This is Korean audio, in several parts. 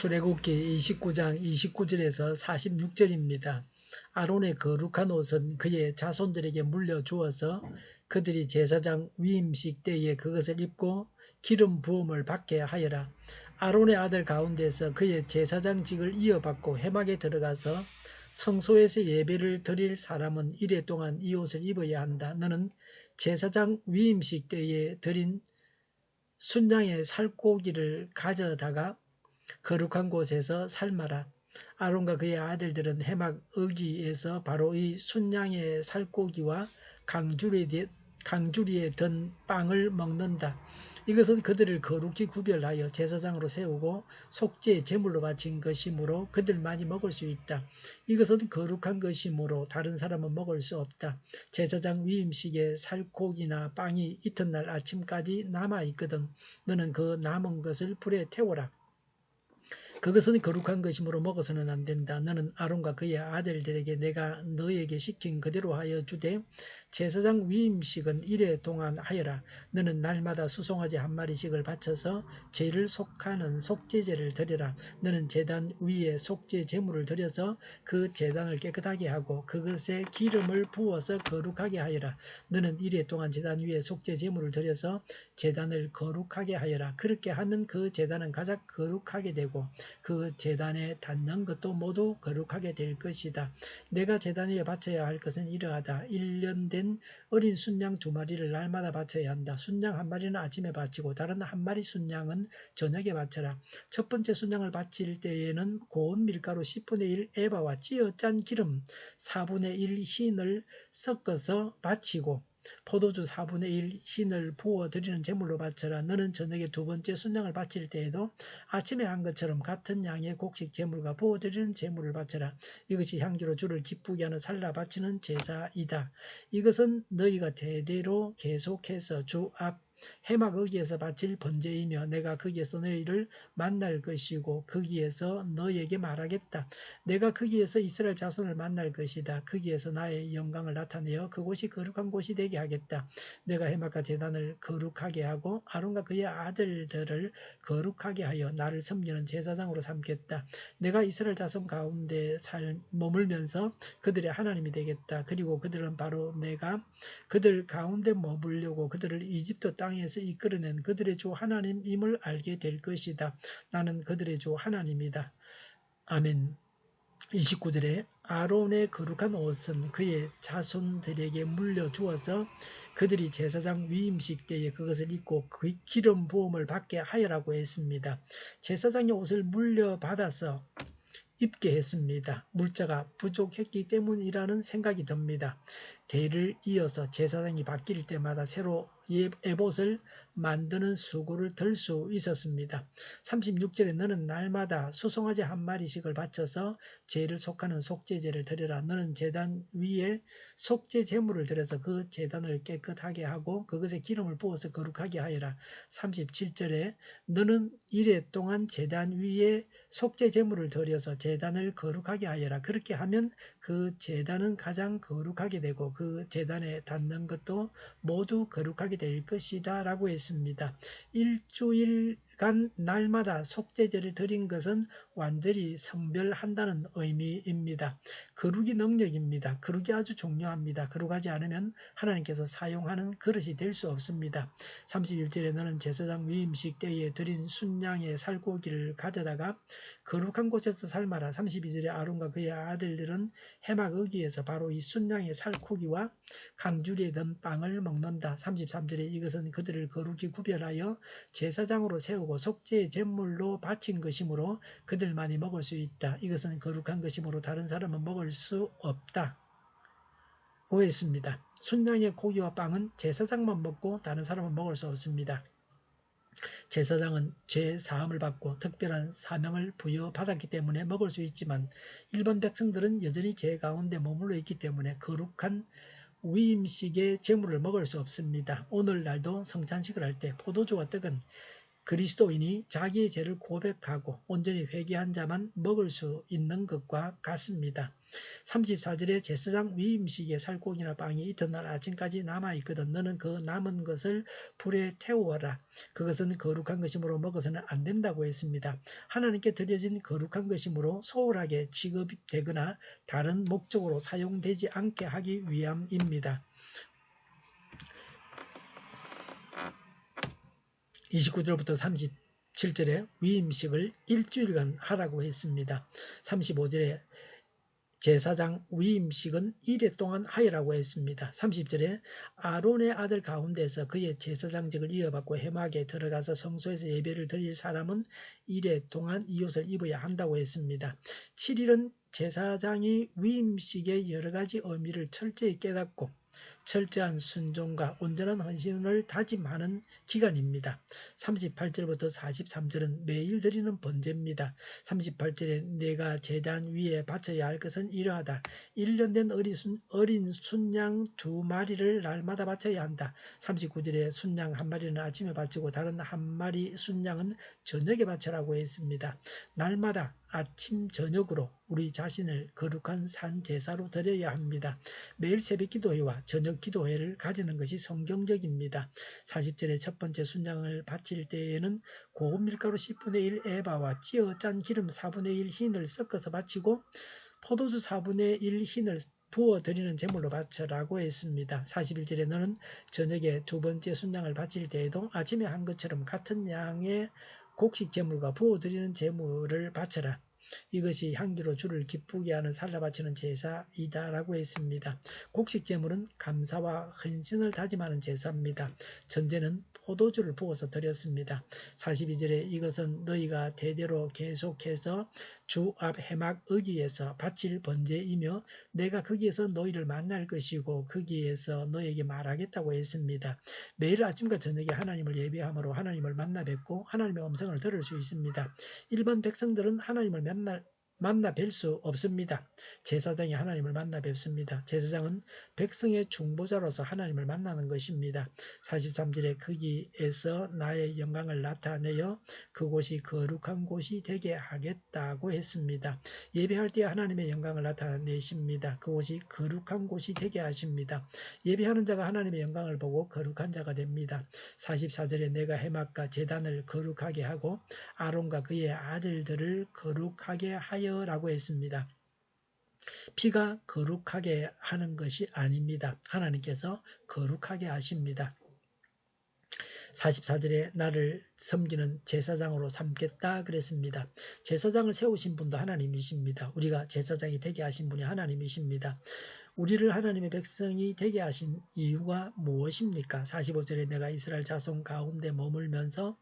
출애굽기 29장 29절에서 46절입니다. 아론의 거룩한 옷은 그의 자손들에게 물려주어서 그들이 제사장 위임식 때에 그것을 입고 기름 부음을 받게 하여라. 아론의 아들 가운데서 그의 제사장직을 이어받고 회막에 들어가서 성소에서 예배를 드릴 사람은 이래 동안 이 옷을 입어야 한다. 너는 제사장 위임식 때에 드린 순양의 살코기를 가져다가 거룩한 곳에서 삶아라. 아론과 그의 아들들은 해막 어귀에서 바로 이 순양의 살코기와 강주리에 든 빵을 먹는다. 이것은 그들을 거룩히 구별하여 제사장으로 세우고 속죄의 제물로 바친 것이므로 그들만이 먹을 수 있다. 이것은 거룩한 것이므로 다른 사람은 먹을 수 없다. 제사장 위임식에 살코기나 빵이 이튿날 아침까지 남아있거든 너는 그 남은 것을 불에 태워라. 그것은 거룩한 것이므로 먹어서는 안 된다. 너는 아론과 그의 아들들에게 내가 너에게 시킨 그대로 하여 주되 제사장 위임식은 이래 동안 하여라. 너는 날마다 수송아지 한 마리씩을 바쳐서 죄를 속하는 속죄제를 드려라. 너는 제단 위에 속죄 제물을 드려서 그 제단을 깨끗하게 하고 그것에 기름을 부어서 거룩하게 하여라. 너는 이래 동안 제단 위에 속죄 제물을 드려서 제단을 거룩하게 하여라. 그렇게 하면 그 제단은 가장 거룩하게 되고 그 제단에 닿는 것도 모두 거룩하게 될 것이다. 내가 제단 위에 바쳐야 할 것은 이러하다. 1년 된 어린 순양 2마리를 날마다 바쳐야 한다. 순양 1마리는 아침에 바치고 다른 1마리 순양은 저녁에 바쳐라. 첫 번째 순양을 바칠 때에는 고운 밀가루 10분의 1 에바와 찌어 짠 기름 4분의 1 흰을 섞어서 바치고 포도주 4분의 1 흰을 부어 드리는 제물로 바쳐라. 너는 저녁에 두 번째 순양을 바칠 때에도 아침에 한 것처럼 같은 양의 곡식 제물과 부어 드리는 제물을 바쳐라. 이것이 향기로 주를 기쁘게 하는 살라 바치는 제사이다. 이것은 너희가 대대로 계속해서 주 앞 해막 어귀에서 바칠 번제이며 내가 거기에서 너희를 만날 것이고 거기에서 너희에게 말하겠다. 내가 거기에서 이스라엘 자손을 만날 것이다. 거기에서 나의 영광을 나타내어 그곳이 거룩한 곳이 되게 하겠다. 내가 해막과 제단을 거룩하게 하고 아론과 그의 아들들을 거룩하게 하여 나를 섬기는 제사장으로 삼겠다. 내가 이스라엘 자손 가운데 머물면서 그들의 하나님이 되겠다. 그리고 그들은 바로 내가 그들 가운데 머물려고 그들을 이집트 땅에서 이끌어낸 그들의 주 하나님임을 알게 될 것이다. 나는 그들의 주 하나님이다. 아멘. 29절에 아론의 거룩한 옷은 그의 자손들에게 물려주어서 그들이 제사장 위임식 때에 그것을 입고 그 기름 부음을 받게 하여라고 했습니다. 제사장의 옷을 물려받아서 입게 했습니다. 물자가 부족했기 때문이라는 생각이 듭니다. 대를 이어서 제사장이 바뀔 때마다 새로 에봇을 만드는 수고를 들 수 있었습니다. 36절에 너는 날마다 수송아지 한 마리씩을 바쳐서 죄를 속하는 속죄제를 드려라. 너는 제단 위에 속죄 제물을 드려서 그 제단을 깨끗하게 하고 그것에 기름을 부어서 거룩하게 하여라. 37절에 너는 이래 동안 제단 위에 속죄 제물을 드려서 제단을 거룩하게 하여라. 그렇게 하면 그 제단은 가장 거룩하게 되고 그 제단에 닿는 것도 모두 거룩하게 될 것이다 라고 했습니다. 일주일간 날마다 속죄제를 드린 것은 완전히 성별한다는 의미입니다. 거룩이 능력입니다. 거룩이 아주 중요합니다. 거룩하지 않으면 하나님께서 사용하는 그릇이 될 수 없습니다. 31절에 너는 제사장 위임식 때에 드린 순양의 살코기를 가져다가 거룩한 곳에서 삶아라. 32절에 아론과 그의 아들들은 해막 어귀에서 바로 이 순양의 살코기와 강주리에 든 빵을 먹는다. 33절에 이것은 그들을 거룩히 구별하여 제사장으로 세우고 속죄의 제물로 바친 것이므로 그들만이 먹을 수 있다. 이것은 거룩한 것이므로 다른 사람은 먹을 수 없다. 고 했습니다. 순양의 고기와 빵은 제사장만 먹고 다른 사람은 먹을 수 없습니다. 제사장은 죄 사함을 받고 특별한 사명을 부여받았기 때문에 먹을 수 있지만 일반 백성들은 여전히 죄 가운데 머물러 있기 때문에 거룩한 위임식의 제물을 먹을 수 없습니다. 오늘날도 성찬식을 할 때 포도주와 떡은 그리스도인이 자기의 죄를 고백하고 온전히 회개한 자만 먹을 수 있는 것과 같습니다. 34절에 제사장 위임식에 살코기나 빵이 이튿날 아침까지 남아있거든 너는 그 남은 것을 불에 태우어라. 그것은 거룩한 것이므로 먹어서는 안 된다고 했습니다. 하나님께 드려진 거룩한 것이므로 소홀하게 취급되거나 다른 목적으로 사용되지 않게 하기 위함입니다. 29절부터 37절에 위임식을 일주일간 하라고 했습니다. 35절에 제사장 위임식은 1회 동안 하여라고 했습니다. 30절에 아론의 아들 가운데서 그의 제사장직을 이어받고 회막에 들어가서 성소에서 예배를 드릴 사람은 1회 동안 이 옷을 입어야 한다고 했습니다. 7일은 제사장이 위임식의 여러 가지 의미를 철저히 깨닫고 철저한 순종과 온전한 헌신을 다짐하는 기간입니다. 38절부터 43절은 매일 드리는 번제입니다. 38절에 내가 제단 위에 바쳐야 할 것은 이러하다. 1년 된 어린 순양 2마리를 날마다 바쳐야 한다. 39절에 순양 1마리는 아침에 바치고 다른 1마리 순양은 저녁에 바쳐라고 했습니다. 날마다 아침 저녁으로 우리 자신을 거룩한 산 제사로 드려야 합니다. 매일 새벽 기도회와 저녁 기도회를 가지는 것이 성경적입니다. 40절에 첫 번째 순양을 바칠 때에는 고운 밀가루 10분의 1 에바와 찌어 짠 기름 4분의 1 흰을 섞어서 바치고 포도주 4분의 1 흰을 부어 드리는 제물로 바쳐라고 했습니다. 41절에 너는 저녁에 두 번째 순양을 바칠 때에도 아침에 한 것처럼 같은 양의 곡식 제물과 부어 드리는 제물을 바쳐라. 이것이 향기로 주를 기쁘게 하는 살라 바치는 제사이다라고 했습니다. 곡식 제물은 감사와 헌신을 다짐하는 제사입니다. 전제는 포도주를 부어서 드렸습니다. 42절에 이것은 너희가 대대로 계속해서 주 앞 회막 어귀에서 바칠 번제이며 내가 거기에서 너희를 만날 것이고 거기에서 너에게 말하겠다고 했습니다. 매일 아침과 저녁에 하나님을 예배함으로 하나님을 만나 뵙고 하나님의 음성을 들을 수 있습니다. 일반 백성들은 하나님을 만나 뵐 수 없습니다. 제사장이 하나님을 만나 뵙습니다. 제사장은 백성의 중보자로서 하나님을 만나는 것입니다. 43절에 거기에서 나의 영광을 나타내어 그곳이 거룩한 곳이 되게 하겠다고 했습니다. 예배할 때 하나님의 영광을 나타내십니다. 그곳이 거룩한 곳이 되게 하십니다. 예배하는 자가 하나님의 영광을 보고 거룩한 자가 됩니다. 44절에 내가 회막과 제단을 거룩하게 하고 아론과 그의 아들들을 거룩하게 하여라고 했습니다. 피가 거룩하게 하는 것이 아닙니다. 하나님께서 거룩하게 하십니다. 44절에 나를 섬기는 제사장으로 삼겠다 그랬습니다. 제사장을 세우신 분도 하나님이십니다. 우리가 제사장이 되게 하신 분이 하나님이십니다. 우리를 하나님의 백성이 되게 하신 이유가 무엇입니까? 45절에 내가 이스라엘 자손 가운데 머물면서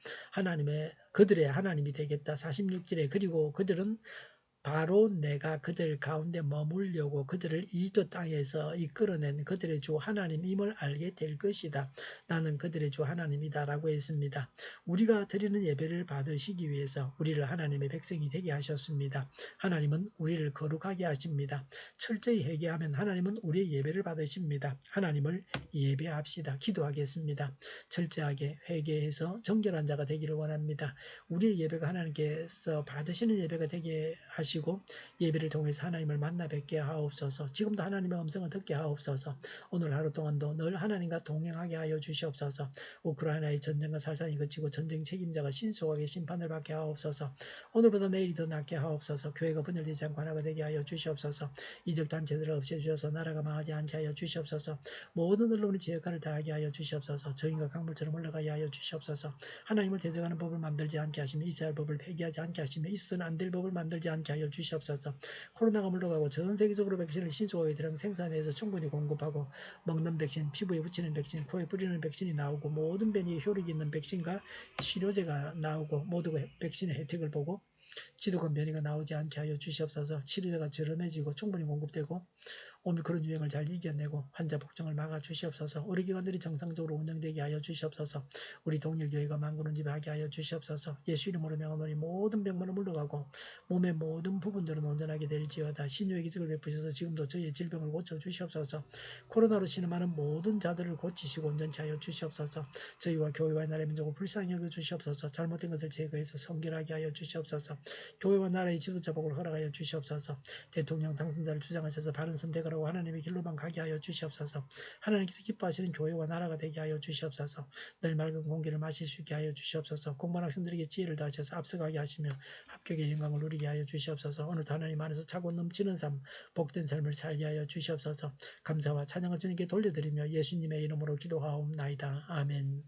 그들의 하나님이 되겠다. 46절에 그리고 그들은 바로 내가 그들 가운데 머물려고 그들을 이집트 땅에서 이끌어낸 그들의 주 하나님임을 알게 될 것이다. 나는 그들의 주 하나님이다라고 했습니다. 우리가 드리는 예배를 받으시기 위해서 우리를 하나님의 백성이 되게 하셨습니다. 하나님은 우리를 거룩하게 하십니다. 철저히 회개하면 하나님은 우리의 예배를 받으십니다. 하나님을 예배합시다. 기도하겠습니다. 철저하게 회개해서 정결한 자가 되기를 원합니다. 우리의 예배가 하나님께서 받으시는 예배가 되게 하시고 예배를 통해서 하나님을 만나 뵙게 하옵소서. 지금도 하나님의 음성을 듣게 하옵소서. 오늘 하루 동안도 늘 하나님과 동행하게 하여 주시옵소서. 우크라이나의 전쟁과 살상이 그치고 전쟁 책임자가 신속하게 심판을 받게 하옵소서. 오늘보다 내일이 더 낫게 하옵소서. 교회가 분열되지 않고 하나가 되게 하여 주시옵소서. 이적 단체들을 없애주셔서 나라가 망하지 않게 하여 주시옵소서. 모든 언론이 제 역할을 다하게 하여 주시옵소서. 저희가 강물처럼 흘러가게 하여 주시옵소서. 하나님을 대적하는 법을 만들지 않게 하시며 이스라엘 법을 폐기하지 않게 하시며 있어서는 안 될 법을 만들지 않게 하여 주시옵소서. 코로나가 물러가고 전 세계적으로 백신을 신속하게 대량 생산해서 충분히 공급하고 먹는 백신, 피부에 붙이는 백신, 코에 뿌리는 백신이 나오고 모든 변이에 효력이 있는 백신과 치료제가 나오고 모두가 백신의 혜택을 보고 지독한 변이가 나오지 않게 하여 주시옵소서. 치료제가 저렴해지고 충분히 공급되고 오미크론 유행을 잘 이겨내고 환자 폭증을 막아 주시옵소서. 우리 기관들이 정상적으로 운영되게 하여 주시옵소서. 우리 동일교회가 만군을 지배하게 하여 주시옵소서. 예수 이름으로 명하노니 모든 병만은 물러가고 몸의 모든 부분들은 온전하게 될지어다. 신유의 기적을 베푸셔서 지금도 저희의 질병을 고쳐 주시옵소서. 코로나로 신음하는 모든 자들을 고치시고 온전케 하여 주시옵소서. 저희와 교회와 나라의 민족을 불쌍히 여겨 주시옵소서. 잘못된 것을 제거해서 성결하게 하여 주시옵소서. 교회와 나라의 지도자 복을 허락하여 주시옵소서. 대통령 당선자를 주장하셔서 바른 선택을 하고 하나님의 길로만 가게 하여 주시옵소서. 하나님께서 기뻐하시는 교회와 나라가 되게 하여 주시옵소서. 늘 맑은 공기를 마실 수 있게 하여 주시옵소서. 공부한 학생들에게 지혜를 다하셔서 앞서가게 하시며 합격의 영광을 누리게 하여 주시옵소서. 오늘도 하나님 안에서 차고 넘치는 삶, 복된 삶을 살게 하여 주시옵소서. 감사와 찬양을 주님께 돌려드리며 예수님의 이름으로 기도하옵나이다. 아멘.